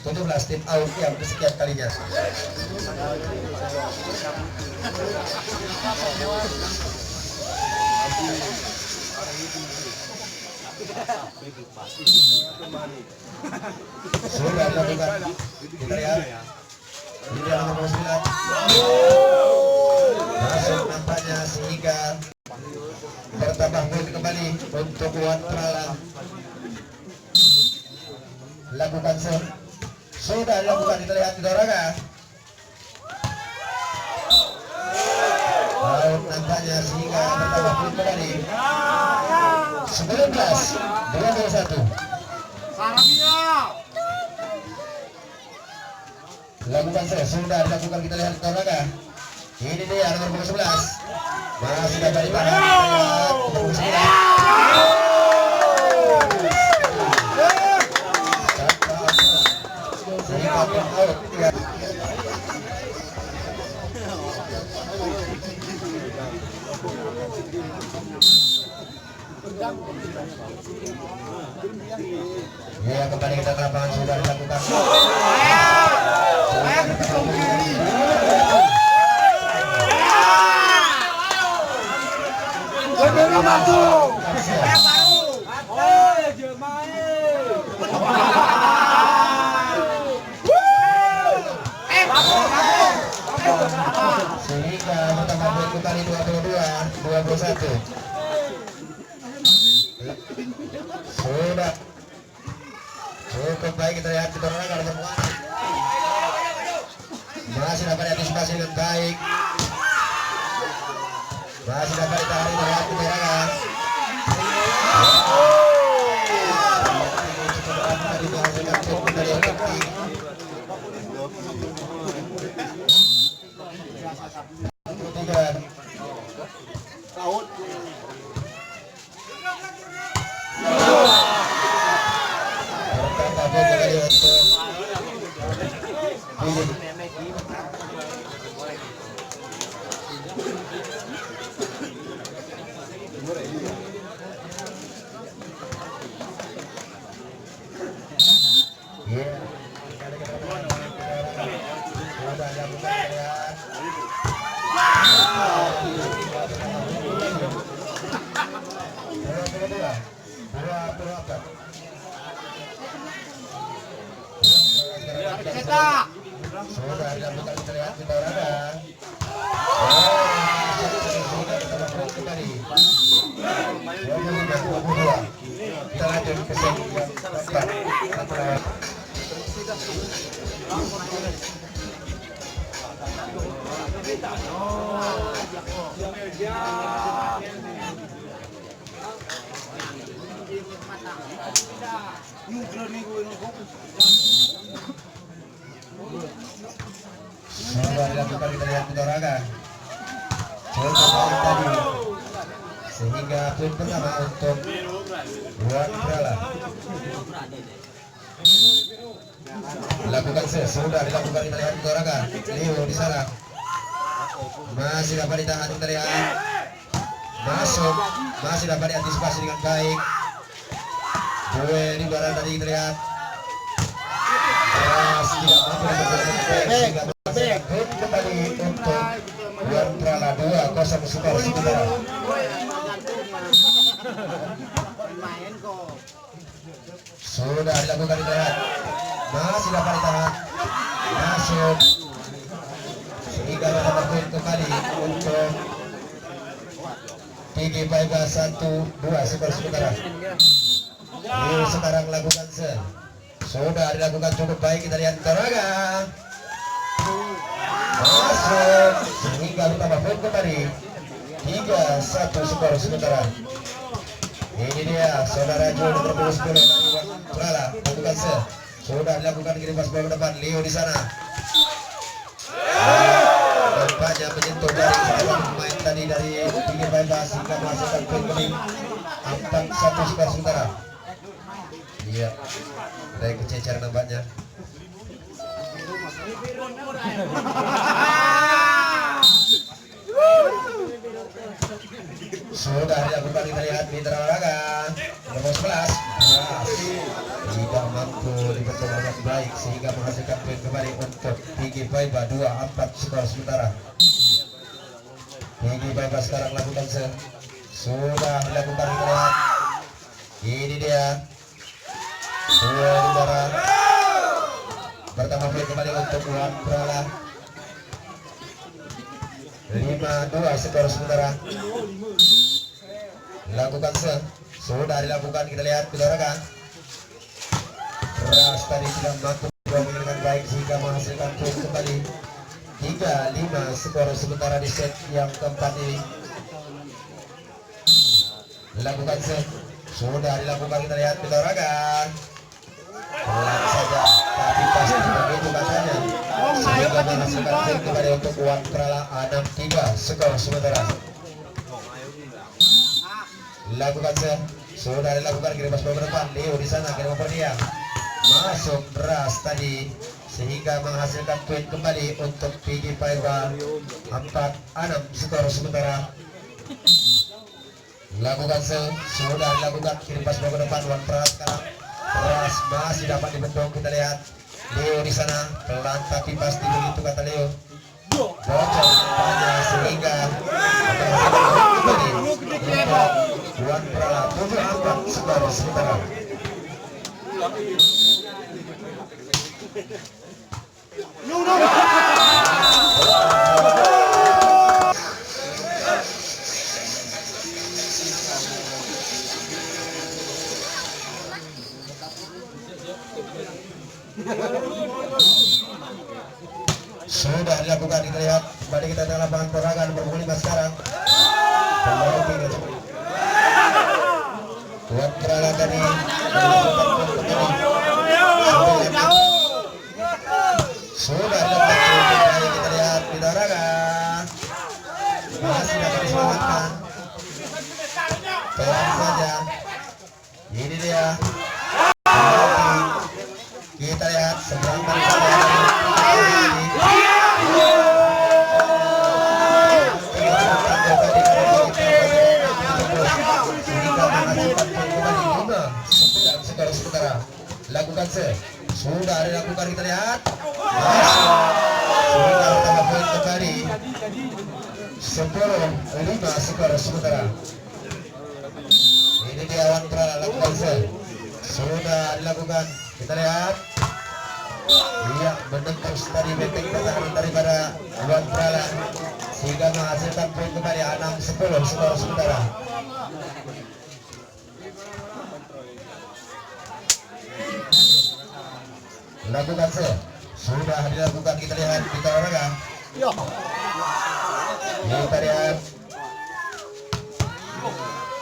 21-17. Tim out yang kesekian kalinya. Sudah dilakukan, kita lihat. Ini yang nomor 9 masuk nampaknya sehingga bertambah poin kembali untuk Watrala. Lakukan sudah dilakukan, kita lihat, kita orang nampaknya sehingga bertambah poin kembali 19-21. Lakukan sudah dilakukan, kita lihat, kita orang. Ini dia nomor 11 masih dapat ditahan, nomor 9. Ya, kembali kita ke lapangan, sudah dilakukan. Sehingga bertambah poin kembali 22-21. Sudah cukup baik, kita lihat, kita orang kalau bermuat masih dapat antisipasi dengan baik, masih dapat ditahan, kita lihat, kita orang sudah dilakukan, kita lihat, kita orang. Kita lanjut ke sesi yang keempat. Sudah dilakukan, kita lihat, kita orang. Tadi sehingga poin pertama untuk Watrala. Lakukan sudah dilakukan, kita lihat, kita orang. Leo di sana masih dapat ditahan, kita lihat. Masuk, masih dapat diantisipasi dengan baik. Duel di barat tadi, kita lihat. Tidak mampu sehingga kembali untuk Watrala 2-0 skor sementara. Sudah dilakukan, kita lihat. Masih dapat ditahan. masuk sehingga menambah poin kembali untuk Tinggi Paiba 1-2 skor sementara. Leo sekarang lakukan sudah dilakukan cukup baik, kita lihat Toraga masuk sehingga menambah poin kembali 3-1 skor sementara. Ini dia saudara Jo nomor 10 dari Wakrala lakukan sudah dilakukan kirim pas bola ke depan. Leo di sana nampaknya menyentuh dari pemain tadi dari Tinggi Paiba sehingga menghasilkan poin kembali 4-1 skor sementara. Iya, dari kececeran nampaknya. Sudah dilakukan, kita lihat Mitra Olahraga nomor 11 tidak mampu dibentuk dengan baik sehingga menghasilkan poin kembali untuk Tinggi Paiba 2-4 skor sementara. Tinggi Paiba sekarang lakukan sudah dilakukan, kita lihat ini dia dua udara bertambah poin kembali untuk Wakrala 5-2 skor sementara. Lakukan sudah dilakukan, kita lihat Olahraga keras tadi tidak mampu dengan baik sehingga menghasilkan poin kembali 3-5 skor sementara di set yang keempat ini. Lakukan sudah dilakukan, kita lihat Olahraga pelan saja tapi pasti begitu katanya sehingga menghasilkan poin kembali untuk Wakrala 6-3 skor sementara. Lakukan sudah dilakukan, kirim pas bola depan. Leo di sana kirim over dia masuk beras tadi sehingga menghasilkan poin kembali untuk Tinggi Paiba 4-6 skor sementara. Lakukan sudah dilakukan, kirim pas bola depan. Wakrala sekarang beras masih dapat dibentuk, kita lihat Leo di sana pelan tapi pasti begitu kata Leo bocor nampaknya sehingga menghasilkan poin kembali untuk Wakrala 7-4 skor sementara. Sudah dilakukan, kita lihat kembali kita dalam lapangan Toraga nomor 5 sekarang. Wakrala tadi sudah dilakukan, kita lihat di Toraga masih dapat diselamatkan. Pelan saja, ini dia kita lihat seberang kali lakukan sudah dilakukan, kita lihat sudah tambah poin kembali 10-5 skor sementara. Ini dia Wakrala lakukan sudah dilakukan, kita lihat iya menembus tadi benteng pertahanan daripada Wakrala sehingga menghasilkan poin kembali 6-10 skor sementara. Lakukan sudah dilakukan, kita lihat di Olahraga kita lihat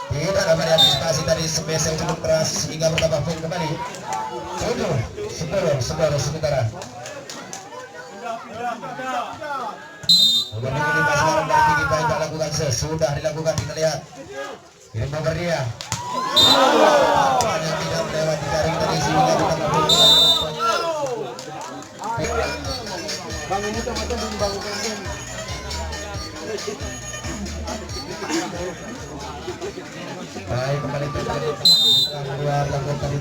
tidak dapat antisipasi dari smash yang cukup keras sehingga bertambah poin kembali 7-10 skor sementara. Udah dikelipas sekarang dari Tinggi Paiba lakukan sudah dilakukan, kita lihat kirim over dia yang tidak melewati jaring tadi sehingga bertambah poin kembali. Bang ini tomatnya belum bangun. Baik, kembali terjadi keluar lakukan tadi.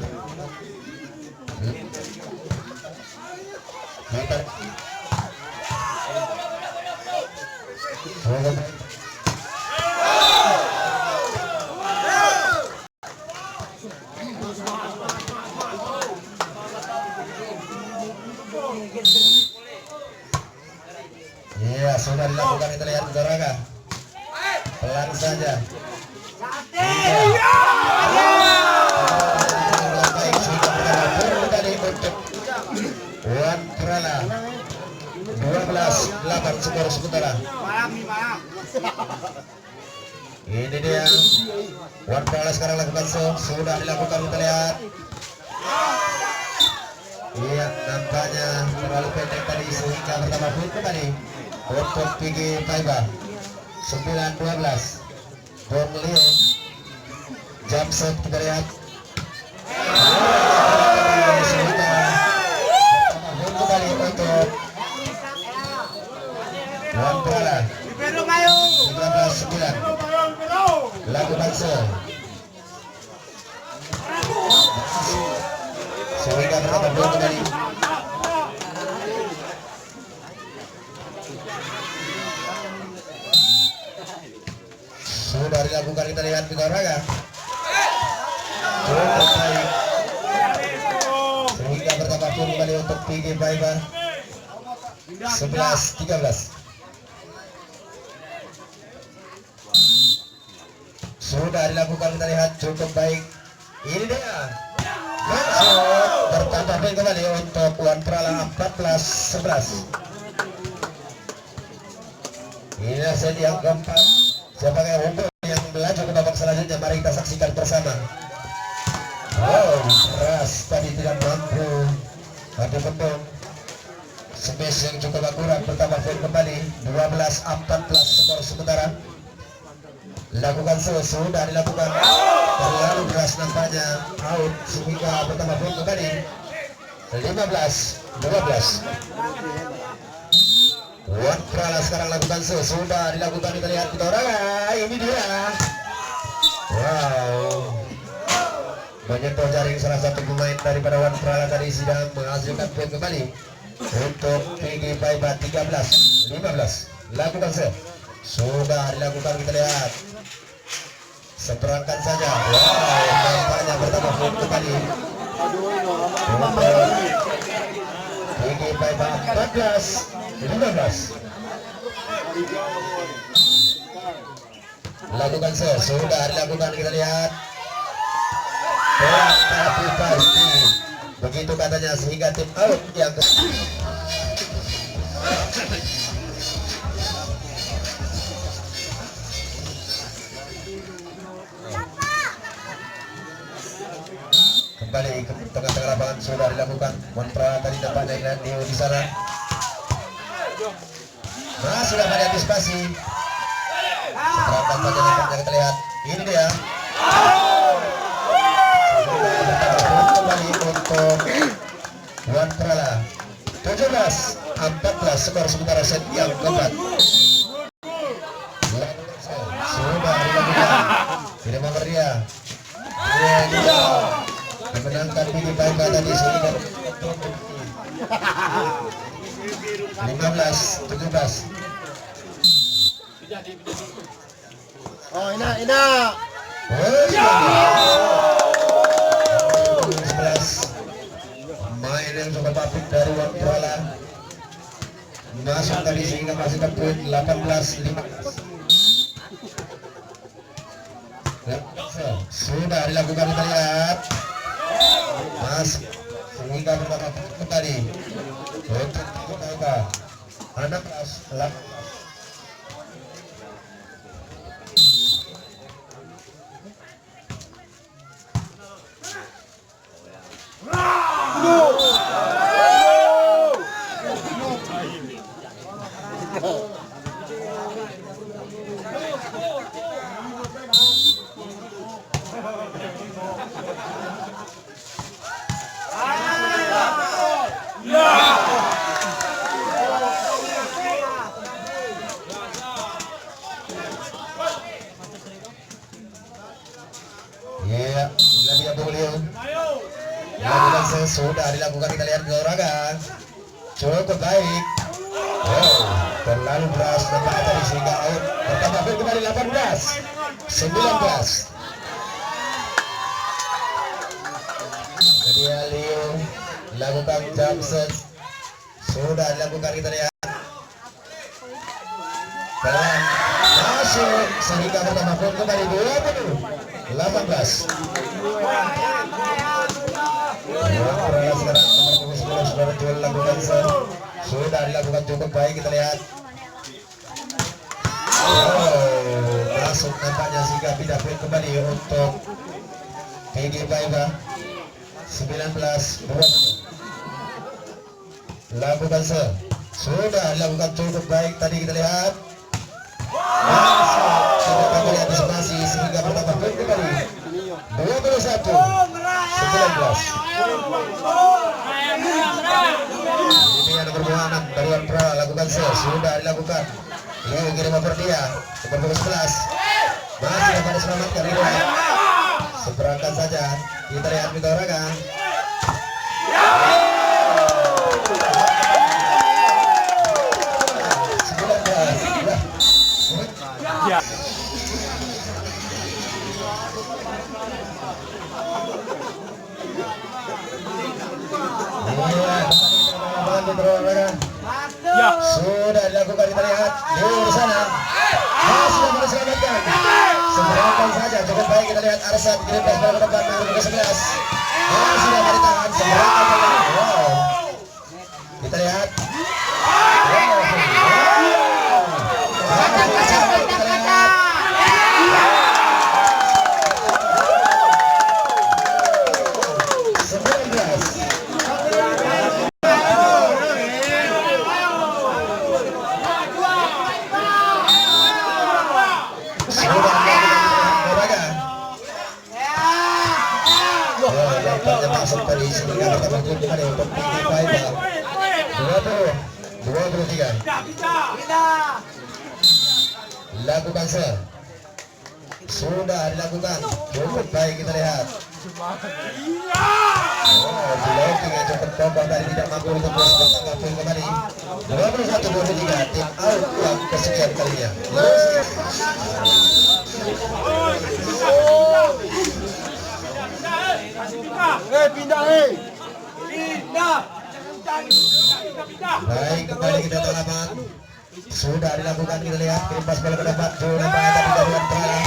sudah dilakukan, kita lihat Goraga. Pelan saja. Baik, sudah bergabung tadi untuk Wan Prala. 12-8 skor sementara. Ini dia Wan Prala sekarang lakukan sudah dilakukan, kita lihat. Iya, nampaknya terlalu pendek tadi sehingga pertama poin kembali untuk PG Taiba. 9-12. Bom Leon jump shot, kita lihat. Sehingga pertama poin kembali untuk Wan Prala. 13-9. Lakukan sehingga pertama poin kembali. Sudah dilakukan, kita lihat di Goraga. Cukup baik. Sehingga pertama poin kembali untuk PG Taiba. 11-13. Sudah dilakukan, kita lihat cukup baik. Ini dia. Masuk, bertambah poin kembali untuk Wan Prala 14-11. Inilah set yang keempat. Siapakah unggul yang melaju ke babak selanjutnya? Mari kita saksikan bersama. Wow, keras tadi tidak mampu. Ada betul. Smash yang cukup akurat, bertambah poin kembali. 12-14 skor sementara. Lakukan sudah dilakukan, terlalu keras nampaknya, out sehingga pertama poin kembali. 15-12. Wan Prala sekarang lakukan sudah dilakukan, kita lihat kita orang. Ini dia. Wow, menyentuh jaring salah satu pemain daripada Wan Prala tadi sedang menghasilkan poin kembali untuk PG Taiba. 13-15. Lakukan sudah dilakukan, kita lihat. Seperangkat saja. Wow, nampaknya pertama poin kembali. PG Taiba 14-15. Lakukan sudah dilakukan, kita lihat. Tapi pasti begitu katanya sehingga tim out yang kembali ke tengah-tengah lapangan. Sudah dilakukan. Wan Prala tadi dapat dengan Neo di sana. Masih dapat diantisipasi. Perangkat saja nampaknya, kita lihat. Ini dia. Kembali untuk Wan Prala. 17-14 skor sementara set yang keempat. Sudah dilakukan. Tidak memeriah. Memenangkan PG Taiba tadi sehingga 15-17. Oh, enak. 11 main yang cukup apik dari Wan Prala masuk tadi sehingga masih terpoin. 18-15. Sudah dilakukan, kita lihat. Masuk sehingga berapa kembali untuk Taiba. 16-18. Iya, sudah dia Leon. Lakukan sudah dilakukan, kita lihat Goraga. Cukup baik. Wow, terlalu beras nampaknya tadi sehingga out. Bertambah poin kembali 18-19. Dia Leo lakukan jump shot. Sudah dilakukan, kita lihat. pelan masuk sehingga pertama poin kembali 20-18. Sekarang nomor punggung 10 sudah dilakukan sudah dilakukan cukup baik, kita lihat. Masuk nampaknya sehingga pindah poin kembali untuk PG Paiba 19-20. Lakukan sudah dilakukan cukup baik tadi, kita lihat. Masuk tidak kembali antisipasi sehingga bertambah poin kembali 21-19. Ini ada perbuanan dari Pra, lakukan sudah dilakukan. Ini kirim over dia nomor 11 masih dapat diselamatkan Ridwan. Seberangkat saja kita lihat Mito Raga. Sudah dilakukan, kita lihat di sana masih dapat diselamatkan. Seberangkat saja cukup baik, kita lihat Arsad kirim pas pada depan nomor 11 masih dapat ditahan. Seberangkat saja, wow, kita lihat. Masuk tadi sehingga kita berkumpul kembali untuk PG Paiba 20-23. Lakukan sudah dilakukan cukup baik, kita lihat. Blocking yang cukup kokoh tadi tidak mampu untuk bertambah poin kembali 21-23. Tim out yang kesekian kalinya. Baik, kembali kita ke lapangan. Sudah dilakukan, kita lihat kirim pas bola mendapat nampaknya tadi gabungan Prala.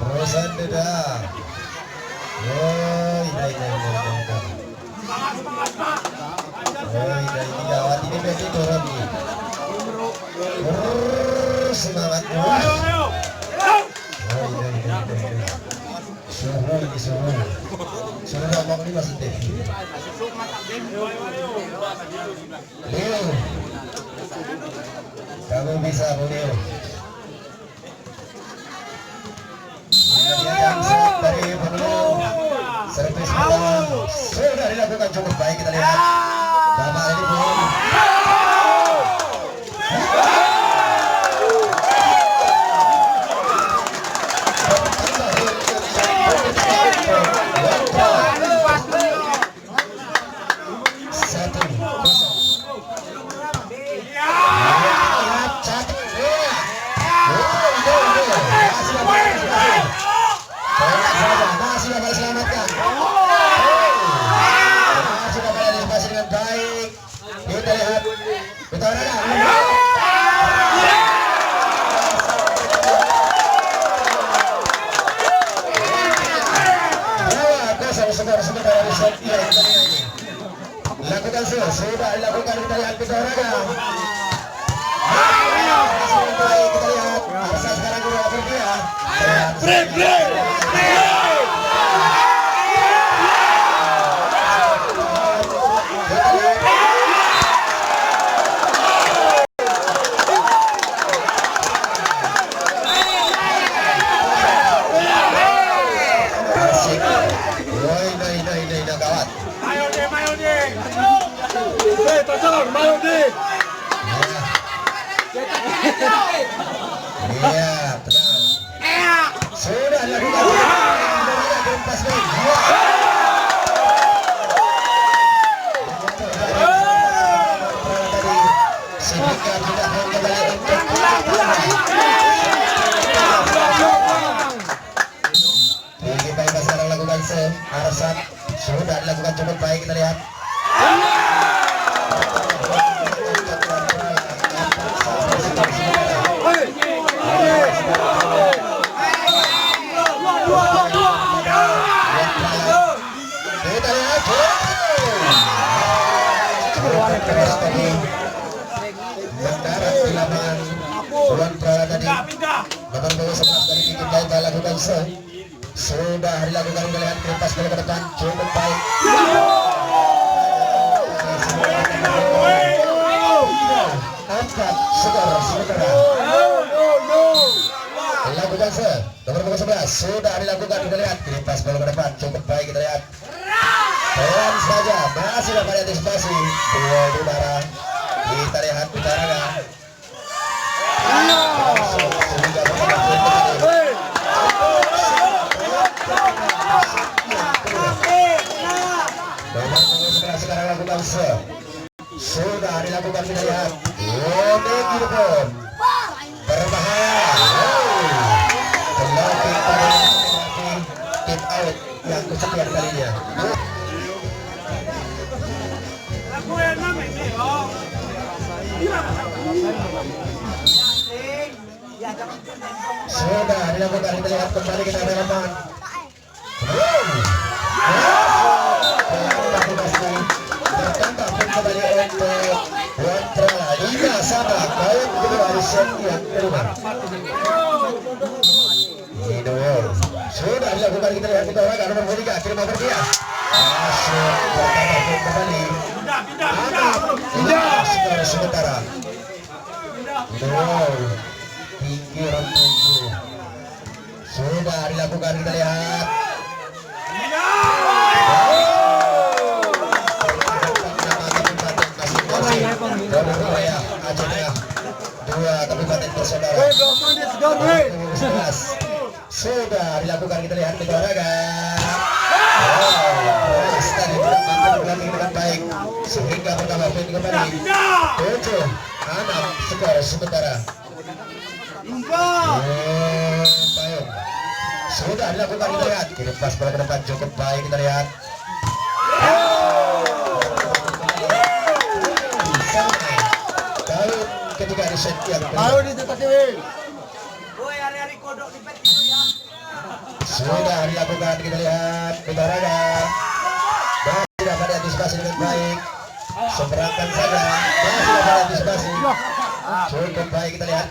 Terusan tidak. Ini gawat, ini berarti turun nih. Semangat. Suhu ngomong ini maksudnya. Leo, kamu bisa Leo. Dari servis bola sudah dilakukan cukup baik, kita lihat. Bapak ini pun masih dapat diselamatkan. Masih dapat antisipasi dengan baik. Kita lihat, kita lihat. Sebentar dari set yang tadi ini. Lakukan sudah dilakukan, kita lihat kita lihat. Kita lihat, Arsa sekarang sudah berdia. Break. Iya, tenang. Sudah dilakukan. Pas Arsat sudah dilakukan cukup baik, kita lihat. Kita lihat keras tadi mendarat di lapangan Tuan Prala tadi nomor 11 dari bikin baik lakukan sudah dilakukan, kita lihat lepas ke depan cukup baik. Angkat skor sementara dilakukan nomor 11 sudah dilakukan, kita lihat lepas ke depan cukup baik, kita lihat. Pelan saja, masih dapat antisipasi dua udara, kita lihat utara sekarang lakukan sudah dilakukan, kita lihat ini Gideon berbahaya, terlatih tip out yang kesekian kalinya. Sudah dilakukan, kita lihat kembali kita hadapan. Bertambah pun kembali untuk Wantrala. Iya sama, poin kedua di set yang kedua. Sudah dilakukan, kita lihat kita orang nomor 3 kirim over dia. Masuk bertambah pun kembali. Skor sementara. Tinggi rempung. Sudah dilakukan, kita lihat. Dua kabupaten bersaudara. Sudah dilakukan, kita lihat di olahraga. Tadi berlatih dengan baik sehingga bertambah poin kembali 7-6 skor sementara. Payung sudah dilakukan, kita lihat kirim pas bola ke depan cukup baik, kita lihat. Kalau ketika di set yang sudah dilakukan, kita lihat olahraga masih dapat antisipasi dengan baik, seberangkan saja masih dapat antisipasi cukup baik, kita lihat.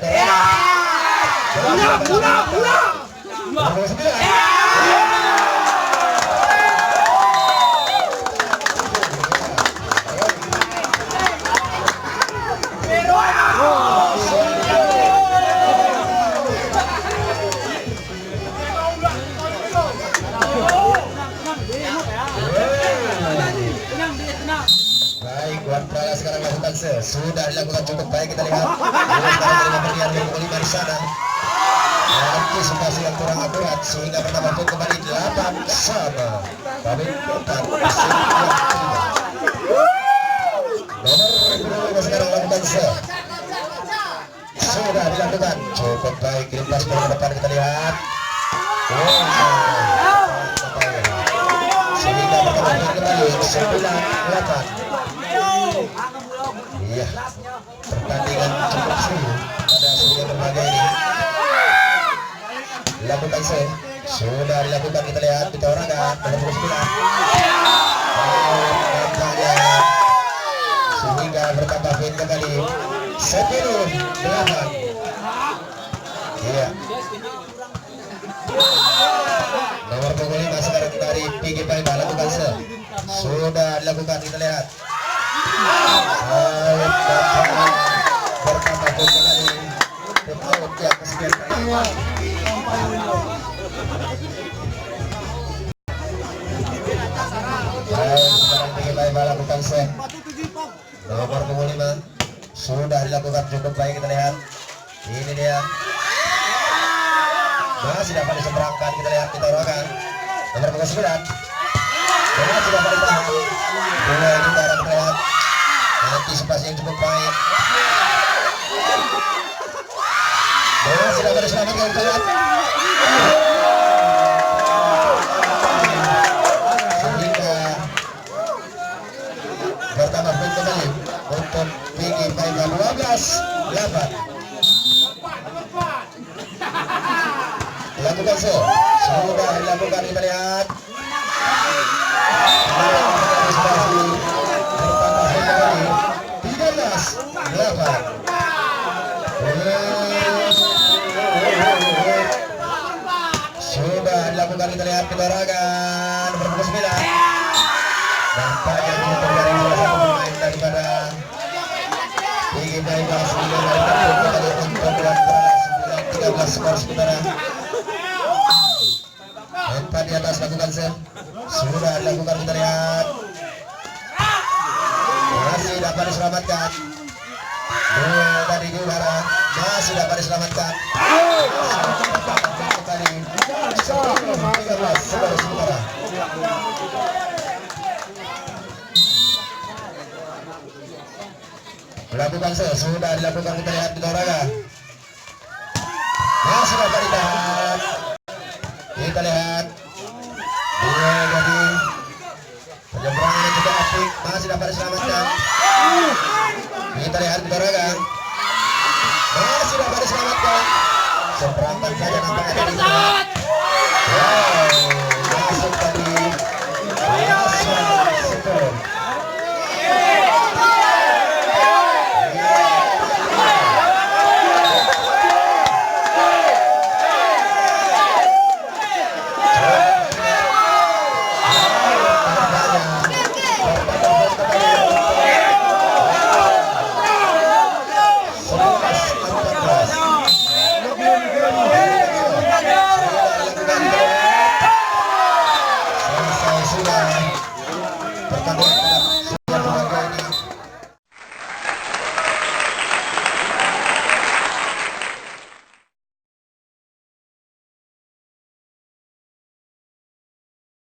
Baik, Wantrala sekarang lakukan sudah dilakukan cukup baik, kita lihat. Dari sana antisipasi yang kurang akurat sehingga pertama pun kembali 8-sama. Tapi tetap nomor 2 sekarang lakukan sudah dilakukan cukup baik, kirimpas ke depan, kita lihat. Sehingga pertama pun kembali 9-8. Iya, pertandingan cukup seru pada segi berbagai ini. Dilakukan sudah dilakukan, kita lihat kita olahraga nomor 9. Sehingga bertambah poin kembali 10-8. Iya. Nomor 5 sekarang dari PG Paiba lakukan sudah dilakukan, kita lihat. Bertambah poin kembali out yang kesekian kali. Sekarang PG Paiba lakukan nomor punggung 5 sudah dilakukan cukup baik. Kita lihat ini dia masih dapat diseberangkan. Kita lihat kita rokan nomor punggung 9 masih dapat ditahan. Bola ini kita lihat antisipasi yang cukup baik. Masih dapat diselamatkan. Kita lihat sehingga bertambah poin kembali untuk Piki Paika 12-8. Lakukan sudah dilakukan. Kita lihat antisipasi bertambah poin kembali 13-8. Sudah dilakukan. Kita lihat pendorongan nomor punggung 9. Nampaknya ini terjadi salah satu pemain daripada Piki Paika sehingga mendapatkan kembali untuk bola 13 skor sementara. 4 di atas lakukan sudah dilakukan. Kita lihat masih dapat diselamatkan. Dua tadi di udara masih dapat diselamatkan. Kali 13 skor sementara. Lakukan sudah dilakukan. Kita lihat di olahraga masih dapat ditahan. Kita lihat dua jadi penyeberangan yang cukup apik masih dapat diselamatkan. Kita lihat di olahraga masih dapat diselamatkan. Seperangkat saja nampaknya tadi. Wow, masuk tadi. Masuk skor. Selesai sudah pertandingan.